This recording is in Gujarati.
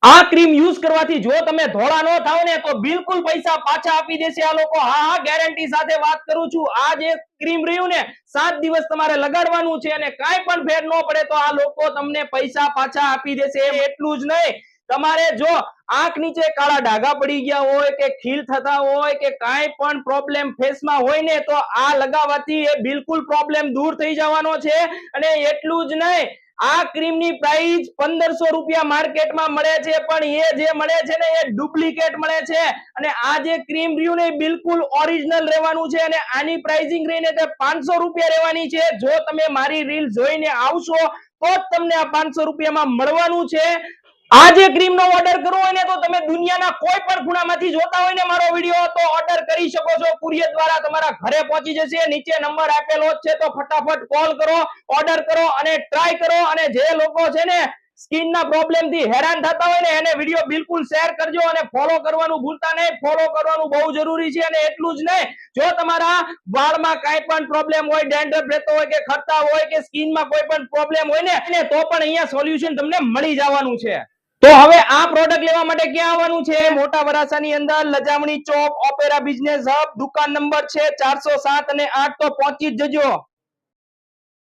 આ ક્રીમ યુઝ કરવાથી જો તમે ધોળા ન થાવ ને તો બિલકુલ પૈસા પાછા આપી દેશે આ લોકો. હા, ગેરંટી સાથે વાત કરું છું. આ જે ક્રીમ રહ્યું ને 7 દિવસ તમારે લગાડવાનું છે અને કાંઈ પણ ફેર ન પડે તો આ લોકો તમને પૈસા પાછા આપી દેશે. એટલું જ નહીં, તમારે જો આંખ નીચે કાળા ડાઘા પડી ગયા હોય કે ખીલ થતા હોય કે કાંઈ પણ પ્રોબ્લેમ ફેસમાં હોય ને તો આ લગાવવાથી એ બિલકુલ પ્રોબ્લેમ દૂર થઈ જવાનો છે. અને એટલું જ નહીં, આ ક્રીમની પ્રાઇસ 1500 રૂપિયા માર્કેટમાં મળે છે, પણ એ જે મળે છે ને એ ડુપ્લિકેટ મળે છે. અને આ જે ક્રીમ રહ્યું ને બિલકુલ ઓરિજિનલ રહેવાનું છે અને આની પ્રાઇસિંગ રહીને તે 500 રૂપિયા રહેવાની છે. જો તમે મારી રીલ જોઈને આવશો તો જ તમને આ 500 રૂપિયામાં મળવાનું છે. આ જે ક્રીમનો ઓર્ડર કરવો હોય ને તો તમે દુનિયાના કોઈ પણ ખૂણામાંથી જોતા હોય ને મારો વિડિયો તો ઓર્ડર કરી શકો છો. કુરિયર દ્વારા તમારા ઘરે પહોંચી જશે. નીચે નંબર આપેલો જ છે તો ફટાફટ કોલ કરો, ઓર્ડર કરો અને ટ્રાય કરો. અને જે લોકો છે ને સ્કિનના પ્રોબ્લેમથી હેરાન થતા હોય ને એને વિડિયો બિલકુલ શેર કરજો અને ફોલો કરવાનું ભૂલતા નહીં. ફોલો કરવાનું બહુ જરૂરી છે. અને એટલું જ નહીં, જો તમારા વાળમાં કાંઈ પણ પ્રોબ્લેમ હોય, ડેન્ડ્રફ રહેતો હોય કે ખરતા હોય કે સ્કિનમાં કોઈ પણ પ્રોબ્લેમ હોય ને તો પણ અહીંયા સોલ્યુશન તમને મળી જવાનું છે. તો હવે આ પ્રોડક્ટ લેવા માટે ક્યાં આવવાનું છે? મોટા વરાછાની અંદર લજામણી ચોક, ઓપેરા બિઝનેસ હબ, દુકાન નંબર છે 407 અને 8, તો પહોંચી જ જજો.